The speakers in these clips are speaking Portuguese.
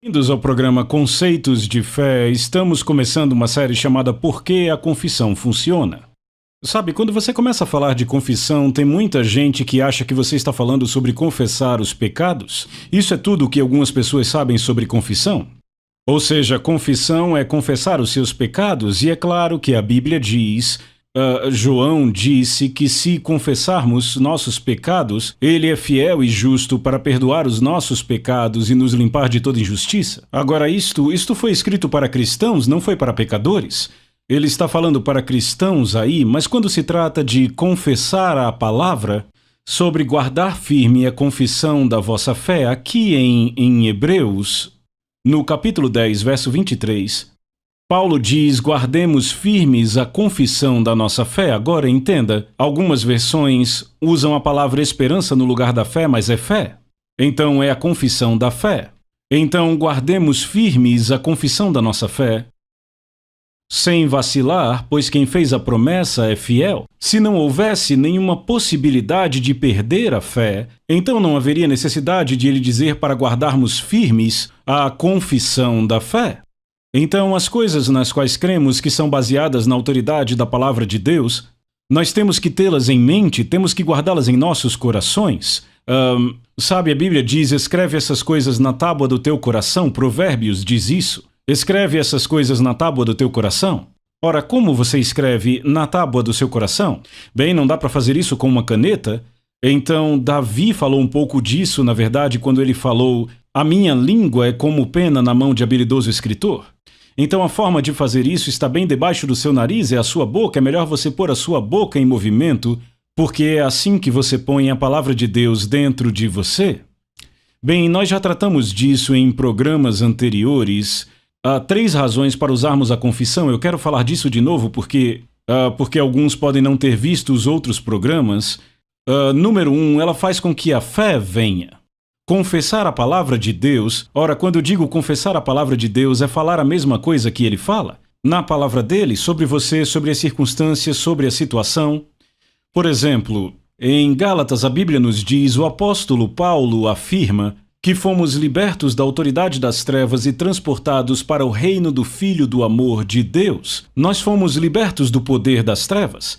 Bem-vindos ao programa Conceitos de Fé. Estamos começando uma série chamada Por que a Confissão Funciona. Sabe, quando você começa a falar de confissão, tem muita gente que acha que você está falando sobre confessar os pecados. Isso é tudo o que algumas pessoas sabem sobre confissão. Ou seja, confissão é confessar os seus pecados, e é claro que a Bíblia diz... João disse que se confessarmos nossos pecados, ele é fiel e justo para perdoar os nossos pecados e nos limpar de toda injustiça. Agora, isto foi escrito para cristãos, não foi para pecadores. Ele está falando para cristãos aí, mas quando se trata de confessar a palavra, sobre guardar firme a confissão da vossa fé, aqui em Hebreus, no capítulo 10, verso 23... Paulo diz, guardemos firmes a confissão da nossa fé. Agora, entenda, algumas versões usam a palavra esperança no lugar da fé, mas é fé. Então, é a confissão da fé. Então, guardemos firmes a confissão da nossa fé, sem vacilar, pois quem fez a promessa é fiel. Se não houvesse nenhuma possibilidade de perder a fé, então não haveria necessidade de ele dizer para guardarmos firmes a confissão da fé. Então, as coisas nas quais cremos que são baseadas na autoridade da palavra de Deus, nós temos que tê-las em mente, temos que guardá-las em nossos corações. Sabe, a Bíblia diz, escreve essas coisas na tábua do teu coração, Provérbios diz isso. Escreve essas coisas na tábua do teu coração. Ora, como você escreve na tábua do seu coração? Bem, não dá para fazer isso com uma caneta. Então, Davi falou um pouco disso, na verdade, quando ele falou, a minha língua é como pena na mão de habilidoso escritor. Então a forma de fazer isso está bem debaixo do seu nariz, é a sua boca, é melhor você pôr a sua boca em movimento, porque é assim que você põe a palavra de Deus dentro de você. Bem, nós já tratamos disso em programas anteriores. Há 3 razões para usarmos a confissão. Eu quero falar disso de novo porque alguns podem não ter visto os outros programas. Número 1, ela faz com que a fé venha. Confessar a palavra de Deus, ora, quando eu digo confessar a palavra de Deus, é falar a mesma coisa que ele fala, na palavra dele, sobre você, sobre as circunstâncias, sobre a situação. Por exemplo, em Gálatas a Bíblia nos diz, o apóstolo Paulo afirma que fomos libertos da autoridade das trevas e transportados para o reino do Filho do amor de Deus. Nós fomos libertos do poder das trevas.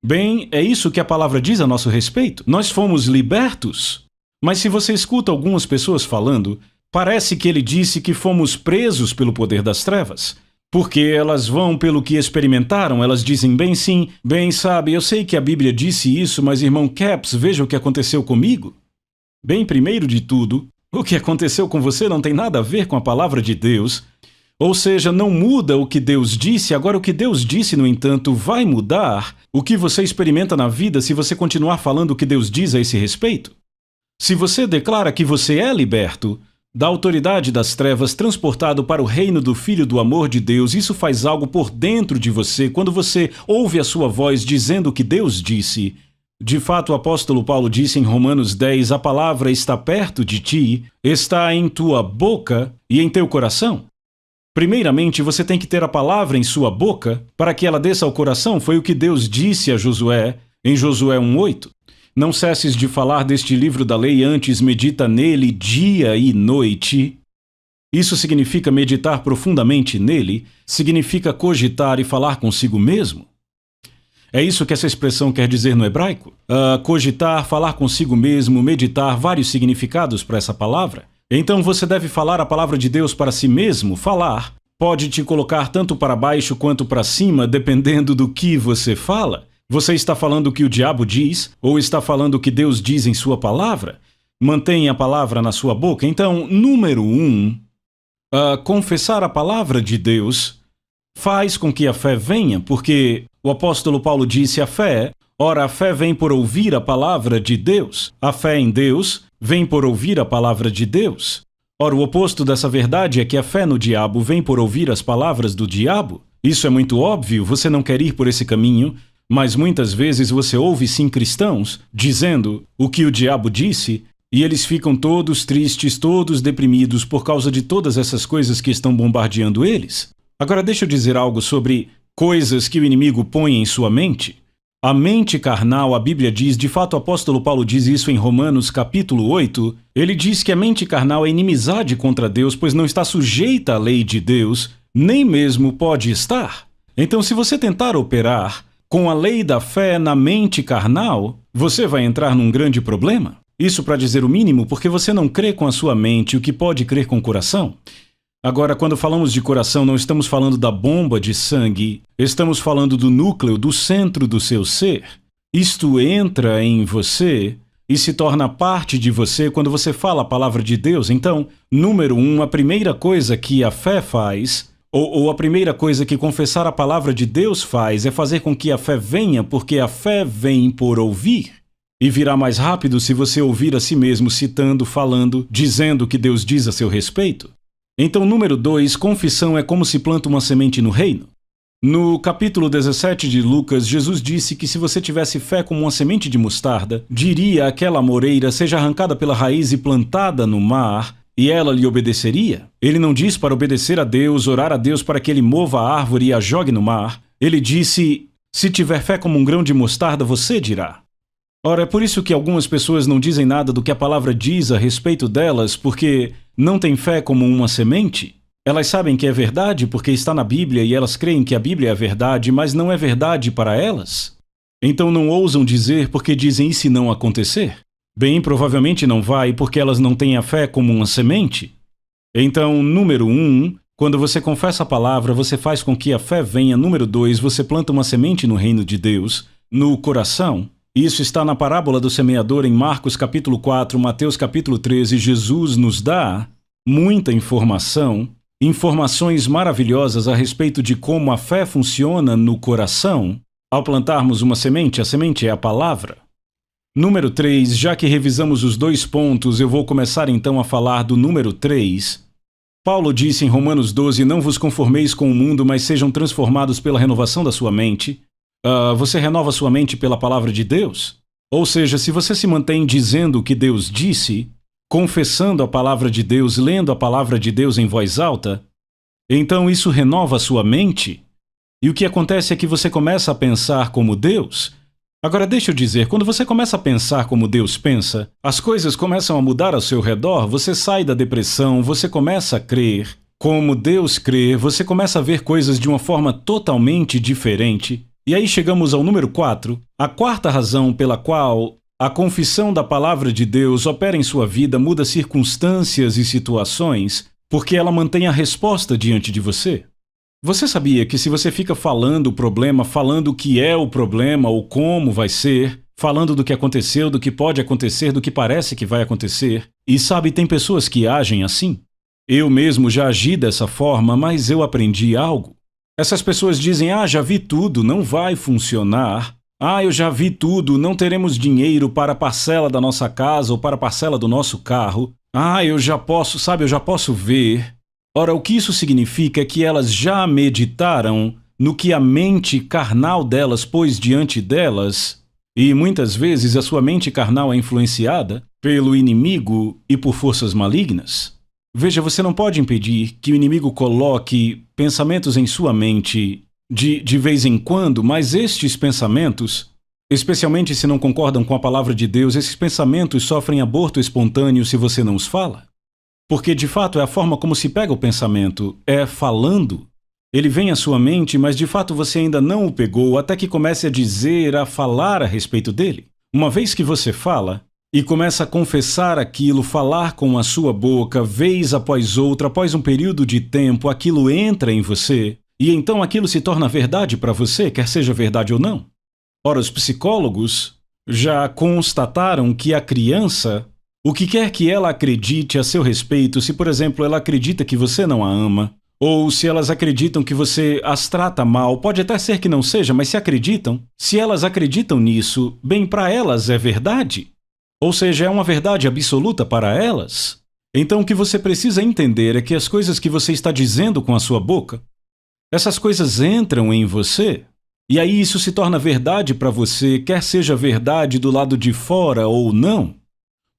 Bem, é isso que a palavra diz a nosso respeito. Nós fomos libertos. Mas se você escuta algumas pessoas falando, parece que ele disse que fomos presos pelo poder das trevas. Porque elas vão pelo que experimentaram, elas dizem, bem sim, bem sabe, eu sei que a Bíblia disse isso, mas irmão Caps, veja o que aconteceu comigo. Bem, primeiro de tudo, o que aconteceu com você não tem nada a ver com a palavra de Deus. Ou seja, não muda o que Deus disse, agora o que Deus disse, no entanto, vai mudar o que você experimenta na vida se você continuar falando o que Deus diz a esse respeito. Se você declara que você é liberto da autoridade das trevas, transportado para o reino do Filho do amor de Deus, isso faz algo por dentro de você. Quando você ouve a sua voz dizendo o que Deus disse, de fato o apóstolo Paulo disse em Romanos 10, a palavra está perto de ti, está em tua boca e em teu coração. Primeiramente, você tem que ter a palavra em sua boca para que ela desça ao coração. Foi o que Deus disse a Josué, em Josué 1:8. Não cesses de falar deste livro da lei, antes medita nele dia e noite. Isso significa meditar profundamente nele, significa cogitar e falar consigo mesmo. É isso que essa expressão quer dizer no hebraico? Cogitar, falar consigo mesmo, meditar, vários significados para essa palavra. Então você deve falar a palavra de Deus para si mesmo. Falar pode te colocar tanto para baixo quanto para cima, dependendo do que você fala. Você está falando o que o diabo diz, ou está falando o que Deus diz em sua palavra? Mantenha a palavra na sua boca. Então, número 1, confessar a palavra de Deus faz com que a fé venha, porque o apóstolo Paulo disse a fé vem por ouvir a palavra de Deus. A fé em Deus vem por ouvir a palavra de Deus. Ora, o oposto dessa verdade é que a fé no diabo vem por ouvir as palavras do diabo. Isso é muito óbvio, você não quer ir por esse caminho, mas muitas vezes você ouve sim cristãos dizendo o que o diabo disse e eles ficam todos tristes, todos deprimidos por causa de todas essas coisas que estão bombardeando eles. Agora deixa eu dizer algo sobre coisas que o inimigo põe em sua mente. A mente carnal, a Bíblia diz, de fato o apóstolo Paulo diz isso em Romanos capítulo 8, ele diz que a mente carnal é inimizade contra Deus, pois não está sujeita à lei de Deus, nem mesmo pode estar. Então, se você tentar operar com a lei da fé na mente carnal, você vai entrar num grande problema. Isso para dizer o mínimo, porque você não crê com a sua mente o que pode crer com o coração. Agora, quando falamos de coração, não estamos falando da bomba de sangue, estamos falando do núcleo, do centro do seu ser. Isto entra em você e se torna parte de você quando você fala a palavra de Deus. Então, número 1, a primeira coisa que a fé faz, ou a primeira coisa que confessar a palavra de Deus faz, é fazer com que a fé venha, porque a fé vem por ouvir. E virá mais rápido se você ouvir a si mesmo citando, falando, dizendo o que Deus diz a seu respeito. Então, número 2, confissão é como se planta uma semente no reino. No capítulo 17 de Lucas, Jesus disse que se você tivesse fé como uma semente de mostarda, diria àquela amoreira, seja arrancada pela raiz e plantada no mar, e ela lhe obedeceria. Ele não diz para obedecer a Deus, orar a Deus para que ele mova a árvore e a jogue no mar. Ele disse, se tiver fé como um grão de mostarda, você dirá. Ora, é por isso que algumas pessoas não dizem nada do que a palavra diz a respeito delas, porque não têm fé como uma semente. Elas sabem que é verdade porque está na Bíblia e elas creem que a Bíblia é a verdade, mas não é verdade para elas. Então não ousam dizer porque dizem e se não acontecer? Bem, provavelmente não vai porque elas não têm a fé como uma semente. Então, número 1, quando você confessa a palavra, você faz com que a fé venha. Número 2, você planta uma semente no reino de Deus, no coração. Isso está na parábola do semeador em Marcos capítulo 4, Mateus capítulo 13. Jesus nos dá muita informação, informações maravilhosas a respeito de como a fé funciona no coração. Ao plantarmos uma semente, a semente é a palavra. Número 3, já que revisamos os 2 pontos, eu vou começar então a falar do número 3. Paulo disse em Romanos 12, não vos conformeis com o mundo, mas sejam transformados pela renovação da sua mente. Você renova sua mente pela palavra de Deus? Ou seja, se você se mantém dizendo o que Deus disse, confessando a palavra de Deus, lendo a palavra de Deus em voz alta, então isso renova a sua mente. E o que acontece é que você começa a pensar como Deus. Agora deixa eu dizer, quando você começa a pensar como Deus pensa, as coisas começam a mudar ao seu redor, você sai da depressão, você começa a crer como Deus crê, você começa a ver coisas de uma forma totalmente diferente. E aí chegamos ao número 4, a quarta razão pela qual a confissão da palavra de Deus opera em sua vida, muda circunstâncias e situações, porque ela mantém a resposta diante de você. Você sabia que se você fica falando o problema, falando o que é o problema ou como vai ser, falando do que aconteceu, do que pode acontecer, do que parece que vai acontecer, e sabe, tem pessoas que agem assim? Eu mesmo já agi dessa forma, mas eu aprendi algo. Essas pessoas dizem, já vi tudo, não vai funcionar. Eu já vi tudo, não teremos dinheiro para a parcela da nossa casa ou para a parcela do nosso carro. Eu já posso ver. Ora, o que isso significa é que elas já meditaram no que a mente carnal delas pôs diante delas, e muitas vezes a sua mente carnal é influenciada pelo inimigo e por forças malignas. Veja, você não pode impedir que o inimigo coloque pensamentos em sua mente de vez em quando, mas estes pensamentos, especialmente se não concordam com a palavra de Deus, esses pensamentos sofrem aborto espontâneo se você não os fala. Porque, de fato, é a forma como se pega o pensamento, é falando. Ele vem à sua mente, mas de fato você ainda não o pegou até que comece a dizer, a falar a respeito dele. Uma vez que você fala e começa a confessar aquilo, falar com a sua boca, vez após outra, após um período de tempo, aquilo entra em você, e então aquilo se torna verdade para você, quer seja verdade ou não. Ora, os psicólogos já constataram que a criança, o que quer que ela acredite a seu respeito, se por exemplo ela acredita que você não a ama, ou se elas acreditam que você as trata mal, pode até ser que não seja, mas se elas acreditam nisso, bem, para elas é verdade. Ou seja, é uma verdade absoluta para elas. Então o que você precisa entender é que as coisas que você está dizendo com a sua boca, essas coisas entram em você, e aí isso se torna verdade para você, quer seja verdade do lado de fora ou não.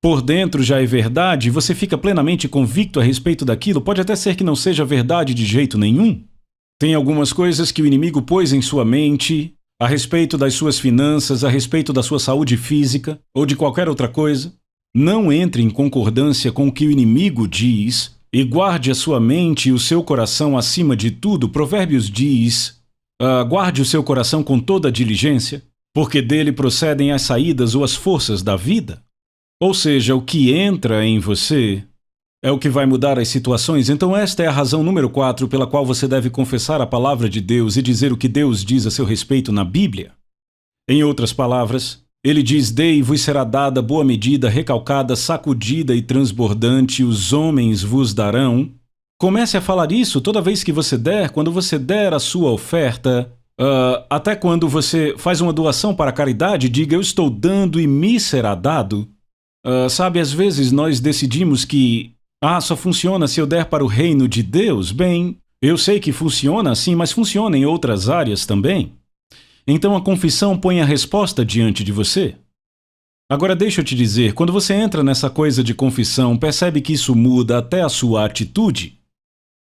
Por dentro já é verdade e você fica plenamente convicto a respeito daquilo, pode até ser que não seja verdade de jeito nenhum. Tem algumas coisas que o inimigo pôs em sua mente, a respeito das suas finanças, a respeito da sua saúde física ou de qualquer outra coisa, não entre em concordância com o que o inimigo diz e guarde a sua mente e o seu coração acima de tudo. Provérbios diz, guarde o seu coração com toda diligência, porque dele procedem as saídas ou as forças da vida. Ou seja, o que entra em você é o que vai mudar as situações. Então esta é a razão número 4 pela qual você deve confessar a palavra de Deus e dizer o que Deus diz a seu respeito na Bíblia. Em outras palavras, ele diz: dei e vos será dada boa medida, recalcada, sacudida e transbordante, os homens vos darão. Comece a falar isso toda vez que você der, quando você der a sua oferta, até quando você faz uma doação para a caridade, diga: eu estou dando e me será dado. Sabe, às vezes nós decidimos que só funciona se eu der para o reino de Deus. Bem, eu sei que funciona assim, mas funciona em outras áreas também. Então a confissão põe a resposta diante de você. Agora deixa eu te dizer, quando você entra nessa coisa de confissão, percebe que isso muda até a sua atitude?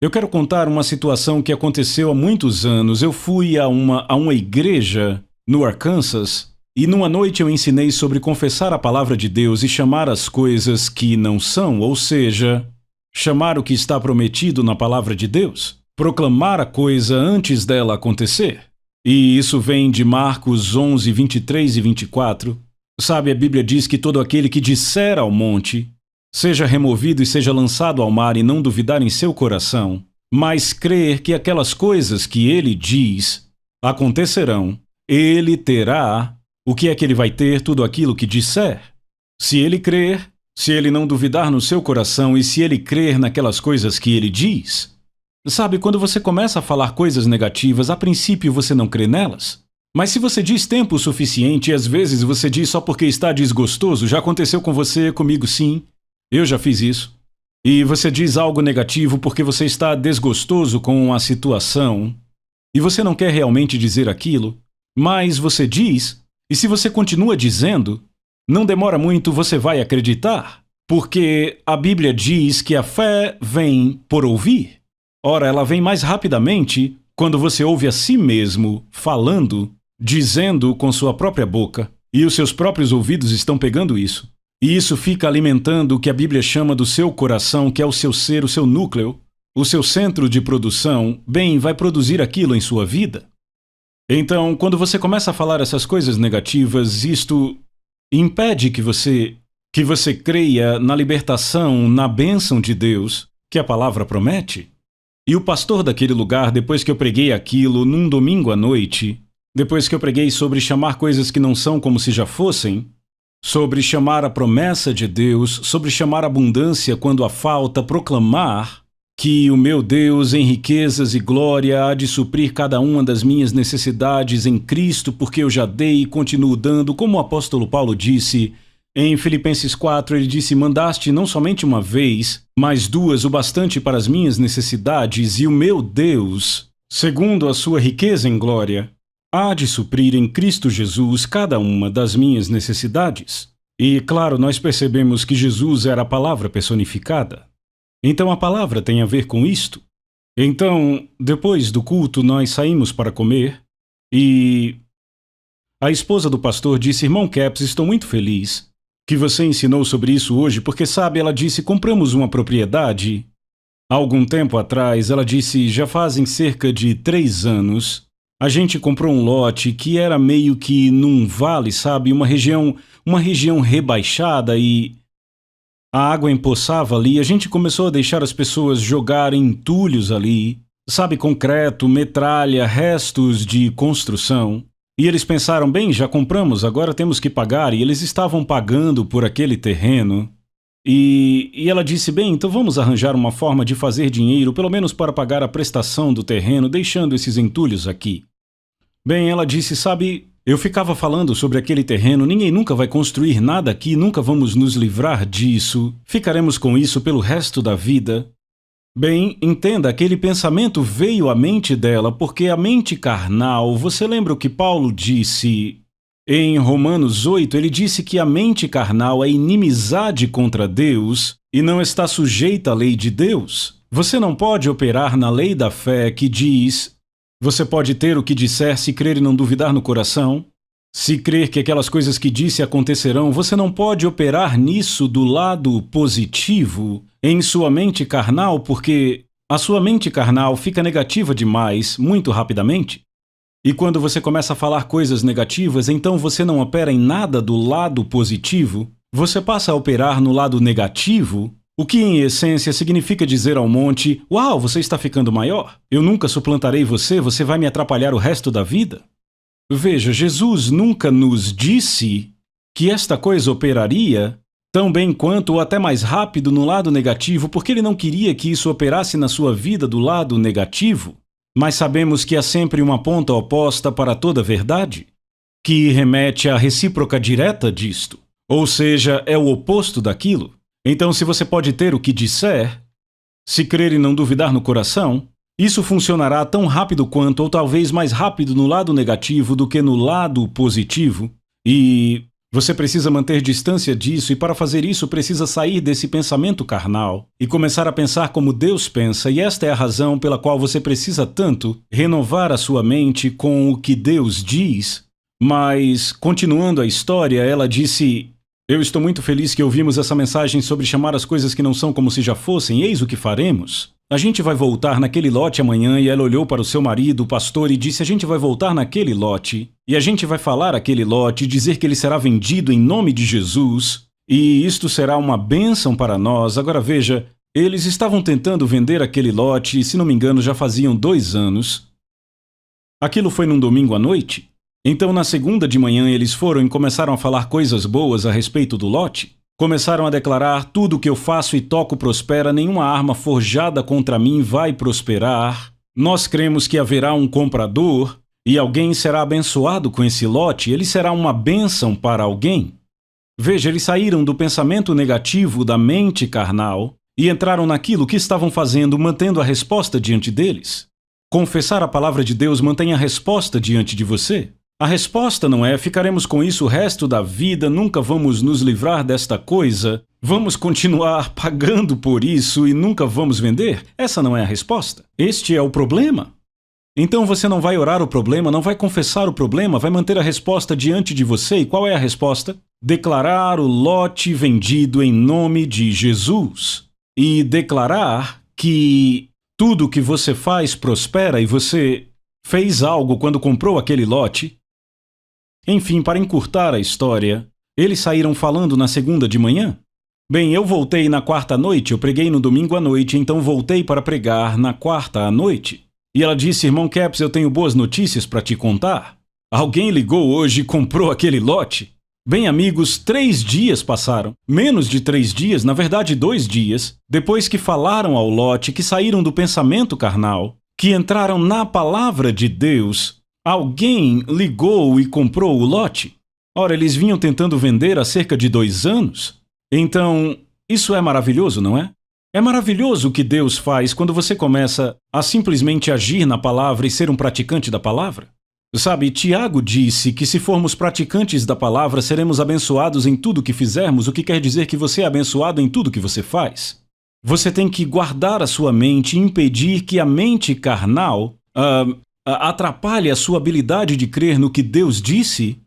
Eu quero contar uma situação que aconteceu há muitos anos. Eu fui a uma igreja no Arkansas e numa noite eu ensinei sobre confessar a palavra de Deus e chamar as coisas que não são, ou seja, chamar o que está prometido na palavra de Deus, proclamar a coisa antes dela acontecer. E isso vem de Marcos 11, 23 e 24. Sabe, a Bíblia diz que todo aquele que disser ao monte, seja removido e seja lançado ao mar, e não duvidar em seu coração, mas crer que aquelas coisas que ele diz acontecerão, ele terá. O que é que ele vai ter? Tudo aquilo que disser. Se ele crer, se ele não duvidar no seu coração e se ele crer naquelas coisas que ele diz. Sabe, quando você começa a falar coisas negativas, a princípio você não crê nelas. Mas se você diz tempo suficiente, e às vezes você diz só porque está desgostoso, já aconteceu com você, comigo sim, eu já fiz isso. E você diz algo negativo porque você está desgostoso com a situação, e você não quer realmente dizer aquilo, mas você diz. E se você continua dizendo, não demora muito, você vai acreditar, porque a Bíblia diz que a fé vem por ouvir. Ora, ela vem mais rapidamente quando você ouve a si mesmo falando, dizendo com sua própria boca, e os seus próprios ouvidos estão pegando isso. E isso fica alimentando o que a Bíblia chama do seu coração, que é o seu ser, o seu núcleo, o seu centro de produção. Bem, vai produzir aquilo em sua vida. Então, quando você começa a falar essas coisas negativas, isto impede que você creia na libertação, na bênção de Deus, que a palavra promete. E o pastor daquele lugar, depois que eu preguei aquilo num domingo à noite, depois que eu preguei sobre chamar coisas que não são como se já fossem, sobre chamar a promessa de Deus, sobre chamar abundância quando há falta, proclamar que o meu Deus em riquezas e glória há de suprir cada uma das minhas necessidades em Cristo, porque eu já dei e continuo dando, como o apóstolo Paulo disse em Filipenses 4, ele disse: mandaste não somente uma vez, mas duas, o bastante para as minhas necessidades, e o meu Deus, segundo a sua riqueza em glória, há de suprir em Cristo Jesus cada uma das minhas necessidades. E, claro, nós percebemos que Jesus era a palavra personificada. Então a palavra tem a ver com isto. Então, depois do culto, nós saímos para comer e a esposa do pastor disse: irmão Capps, estou muito feliz que você ensinou sobre isso hoje, porque sabe, ela disse, compramos uma propriedade há algum tempo atrás. Ela disse, já fazem cerca de 3 anos, a gente comprou um lote que era meio que num vale, sabe, uma região rebaixada e a água empoçava ali. A gente começou a deixar as pessoas jogarem entulhos ali, sabe, concreto, metralha, restos de construção. E eles pensaram, bem, já compramos, agora temos que pagar. E eles estavam pagando por aquele terreno. E ela disse, bem, então vamos arranjar uma forma de fazer dinheiro, pelo menos para pagar a prestação do terreno, deixando esses entulhos aqui. Bem, ela disse, sabe, eu ficava falando sobre aquele terreno, ninguém nunca vai construir nada aqui, nunca vamos nos livrar disso, ficaremos com isso pelo resto da vida. Bem, entenda, aquele pensamento veio à mente dela, porque a mente carnal, você lembra o que Paulo disse em Romanos 8? Ele disse que a mente carnal é inimizade contra Deus e não está sujeita à lei de Deus. Você não pode operar na lei da fé que diz, Você pode ter o que disser se crer e não duvidar no coração. Se crer que aquelas coisas que disse acontecerão, você não pode operar nisso do lado positivo em sua mente carnal, porque a sua mente carnal fica negativa demais muito rapidamente. E quando você começa a falar coisas negativas, então você não opera em nada do lado positivo, você passa a operar no lado negativo, o que em essência significa dizer ao monte: "Uau, você está ficando maior. Eu nunca suplantarei você, você vai me atrapalhar o resto da vida." Veja, Jesus nunca nos disse que esta coisa operaria tão bem quanto ou até mais rápido no lado negativo, porque ele não queria que isso operasse na sua vida do lado negativo. Mas sabemos que há sempre uma ponta oposta para toda verdade, que remete à recíproca direta disto, ou seja, é o oposto daquilo. Então, se você pode ter o que disser, se crer e não duvidar no coração, isso funcionará tão rápido quanto, ou talvez mais rápido no lado negativo do que no lado positivo, e você precisa manter distância disso, e para fazer isso precisa sair desse pensamento carnal e começar a pensar como Deus pensa, e esta é a razão pela qual você precisa tanto renovar a sua mente com o que Deus diz. Mas, continuando a história, ela disse: "Eu estou muito feliz que ouvimos essa mensagem sobre chamar as coisas que não são como se já fossem, eis o que faremos. A gente vai voltar naquele lote amanhã." E ela olhou para o seu marido, o pastor, e disse: "A gente vai voltar naquele lote, e a gente vai falar aquele lote, dizer que ele será vendido em nome de Jesus, e isto será uma bênção para nós." Agora veja, eles estavam tentando vender aquele lote, e se não me engano já faziam 2 anos. Aquilo foi num domingo à noite. Então na segunda de manhã eles foram e começaram a falar coisas boas a respeito do lote. Começaram a declarar: "Tudo que eu faço e toco prospera, nenhuma arma forjada contra mim vai prosperar. Nós cremos que haverá um comprador e alguém será abençoado com esse lote, ele será uma bênção para alguém." Veja, eles saíram do pensamento negativo da mente carnal e entraram naquilo que estavam fazendo, mantendo a resposta diante deles. Confessar a palavra de Deus mantém a resposta diante de você. A resposta não é: "Ficaremos com isso o resto da vida, nunca vamos nos livrar desta coisa, vamos continuar pagando por isso e nunca vamos vender." Essa não é a resposta. Este é o problema. Então você não vai orar o problema, não vai confessar o problema, vai manter a resposta diante de você. E qual é a resposta? Declarar o lote vendido em nome de Jesus. E declarar que tudo que você faz prospera, e você fez algo quando comprou aquele lote. Enfim, para encurtar a história, eles saíram falando na segunda de manhã. Bem, eu voltei na quarta à noite, eu preguei no domingo à noite, então voltei para pregar na quarta à noite. E ela disse: "Irmão Capps, eu tenho boas notícias para te contar. Alguém ligou hoje e comprou aquele lote." Bem, amigos, 3 dias passaram. Menos de 3 dias, na verdade 2 dias, depois que falaram ao lote, que saíram do pensamento carnal, que entraram na palavra de Deus, alguém ligou e comprou o lote. Ora, eles vinham tentando vender há cerca de 2 anos. Então, isso é maravilhoso, não é? É maravilhoso o que Deus faz quando você começa a simplesmente agir na palavra e ser um praticante da palavra. Sabe, Tiago disse que se formos praticantes da palavra, seremos abençoados em tudo que fizermos, o que quer dizer que você é abençoado em tudo que você faz. Você tem que guardar a sua mente e impedir que a mente carnal atrapalhe a sua habilidade de crer no que Deus disse,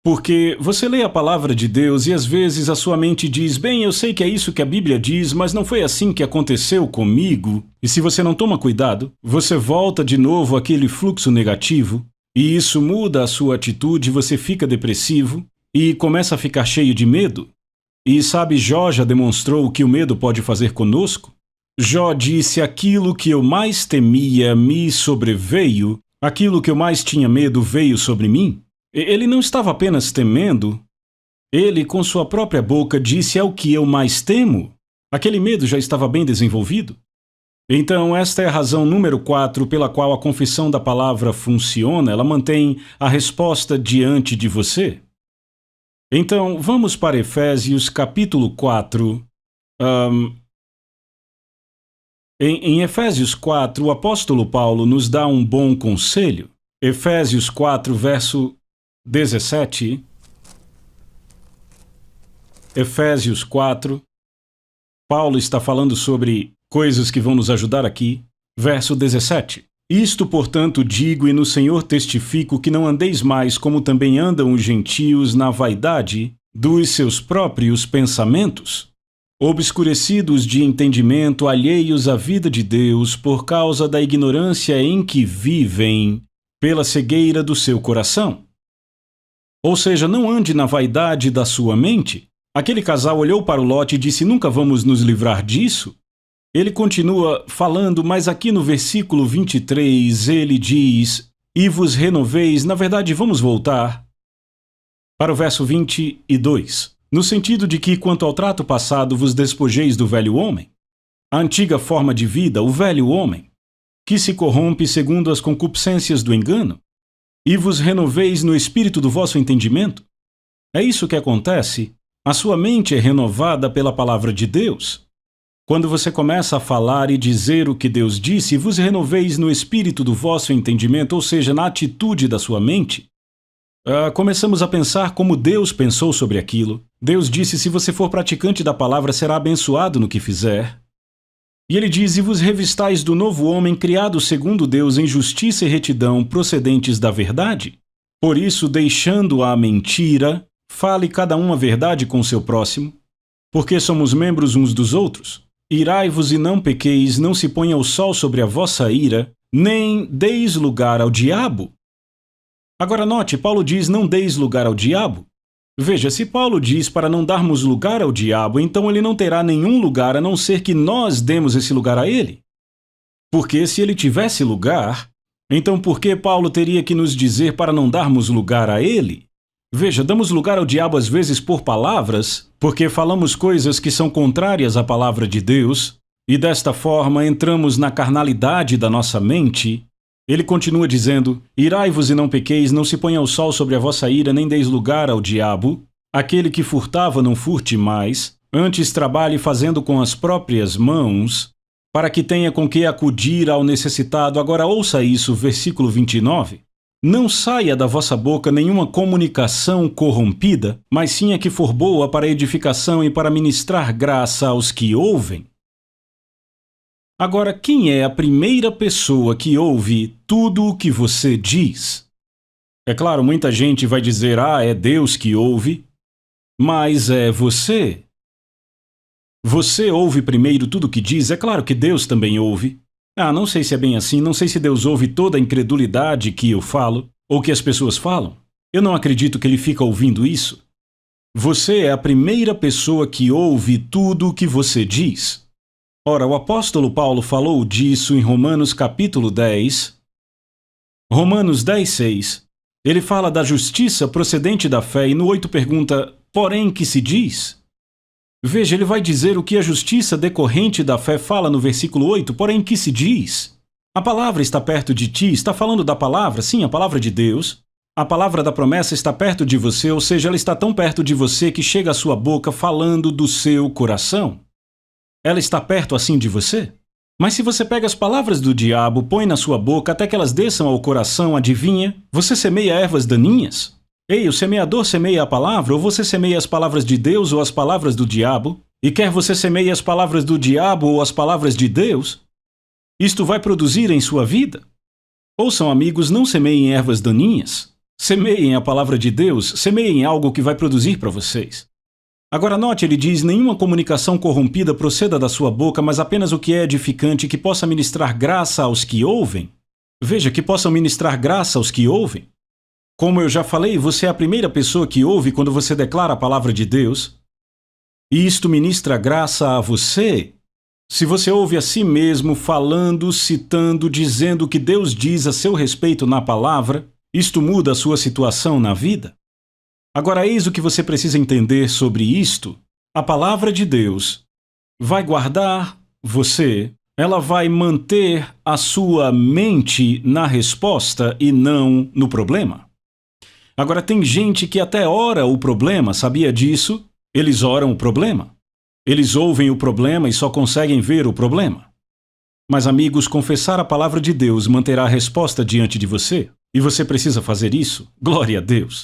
porque você lê a palavra de Deus e às vezes a sua mente diz: "Bem, eu sei que é isso que a Bíblia diz, mas não foi assim que aconteceu comigo." E se você não toma cuidado, você volta de novo àquele fluxo negativo, e isso muda a sua atitude, você fica depressivo e começa a ficar cheio de medo. E sabe, Jó já demonstrou o que o medo pode fazer conosco. Jó disse: "Aquilo que eu mais temia me sobreveio, aquilo que eu mais tinha medo veio sobre mim." Ele não estava apenas temendo, ele com sua própria boca disse: "É o que eu mais temo." Aquele medo já estava bem desenvolvido. Então, esta é a razão número 4 pela qual a confissão da palavra funciona, ela mantém a resposta diante de você. Então, vamos para Efésios capítulo 4. Em Efésios 4, o apóstolo Paulo nos dá um bom conselho. Efésios 4, verso 17. Efésios 4. Paulo está falando sobre coisas que vão nos ajudar aqui. Verso 17. Isto, portanto, digo e no Senhor testifico que não andeis mais como também andam os gentios na vaidade dos seus próprios pensamentos, obscurecidos de entendimento, alheios à vida de Deus por causa da ignorância em que vivem, pela cegueira do seu coração. Ou seja, não ande na vaidade da sua mente. Aquele casal olhou para o Ló e disse: nunca vamos nos livrar disso? Ele continua falando, mas aqui no versículo 23 ele diz: e vos renoveis. Na verdade, vamos voltar para o verso 22, no sentido de que, quanto ao trato passado, vos despojeis do velho homem, a antiga forma de vida, o velho homem, que se corrompe segundo as concupiscências do engano, e vos renoveis no espírito do vosso entendimento. É isso que acontece. A sua mente é renovada pela palavra de Deus. Quando você começa a falar e dizer o que Deus disse, vos renoveis no espírito do vosso entendimento, ou seja, na atitude da sua mente. Começamos a pensar como Deus pensou sobre aquilo. Deus disse: se você for praticante da palavra, será abençoado no que fizer. E ele diz: e vos revistais do novo homem, criado segundo Deus em justiça e retidão, procedentes da verdade. Por isso, deixando a mentira, fale cada um a verdade com seu próximo, porque somos membros uns dos outros. Irai-vos e não pequeis, não se ponha o sol sobre a vossa ira, nem deis lugar ao diabo. Agora note, Paulo diz: não deis lugar ao diabo. Veja, se Paulo diz para não darmos lugar ao diabo, então ele não terá nenhum lugar a não ser que nós demos esse lugar a ele. Porque se ele tivesse lugar, então por que Paulo teria que nos dizer para não darmos lugar a ele? Veja, damos lugar ao diabo às vezes por palavras, porque falamos coisas que são contrárias à palavra de Deus, e desta forma entramos na carnalidade da nossa mente. Ele continua dizendo: irai-vos e não pequeis, não se ponha o sol sobre a vossa ira, nem deis lugar ao diabo. Aquele que furtava não furte mais, antes trabalhe fazendo com as próprias mãos, para que tenha com que acudir ao necessitado. Agora ouça isso, versículo 29. Não saia da vossa boca nenhuma comunicação corrompida, mas sim a que for boa para edificação e para ministrar graça aos que ouvem. Agora, quem é a primeira pessoa que ouve tudo o que você diz? É claro, muita gente vai dizer: é Deus que ouve, mas é você. Você ouve primeiro tudo o que diz? É claro que Deus também ouve. Não sei se é bem assim, não sei se Deus ouve toda a incredulidade que eu falo, ou que as pessoas falam. Eu não acredito que ele fica ouvindo isso. Você é a primeira pessoa que ouve tudo o que você diz. Ora, o apóstolo Paulo falou disso em Romanos capítulo 10. Romanos 10:6. Ele fala da justiça procedente da fé e no 8 pergunta: porém que se diz? Veja, ele vai dizer o que a justiça decorrente da fé fala no versículo 8, porém que se diz? A palavra está perto de ti, está falando da palavra, sim, a palavra de Deus. A palavra da promessa está perto de você, ou seja, ela está tão perto de você que chega à sua boca falando do seu coração. Ela está perto assim de você? Mas se você pega as palavras do diabo, põe na sua boca até que elas desçam ao coração, adivinha? Você semeia ervas daninhas? Ei, o semeador semeia a palavra, ou você semeia as palavras de Deus ou as palavras do diabo? E quer você semeie as palavras do diabo ou as palavras de Deus, isto vai produzir em sua vida? Ouçam, amigos, não semeiem ervas daninhas. Semeiem a palavra de Deus, semeiem algo que vai produzir para vocês. Agora note, ele diz: nenhuma comunicação corrompida proceda da sua boca, mas apenas o que é edificante, que possa ministrar graça aos que ouvem. Veja, que possam ministrar graça aos que ouvem. Como eu já falei, você é a primeira pessoa que ouve quando você declara a palavra de Deus. E isto ministra graça a você. Se você ouve a si mesmo falando, citando, dizendo o que Deus diz a seu respeito na palavra, isto muda a sua situação na vida. Agora, eis o que você precisa entender sobre isto. A palavra de Deus vai guardar você, ela vai manter a sua mente na resposta e não no problema. Agora, tem gente que até ora o problema, sabia disso? Eles oram o problema. Eles ouvem o problema e só conseguem ver o problema. Mas, amigos, confessar a palavra de Deus manterá a resposta diante de você. E você precisa fazer isso. Glória a Deus.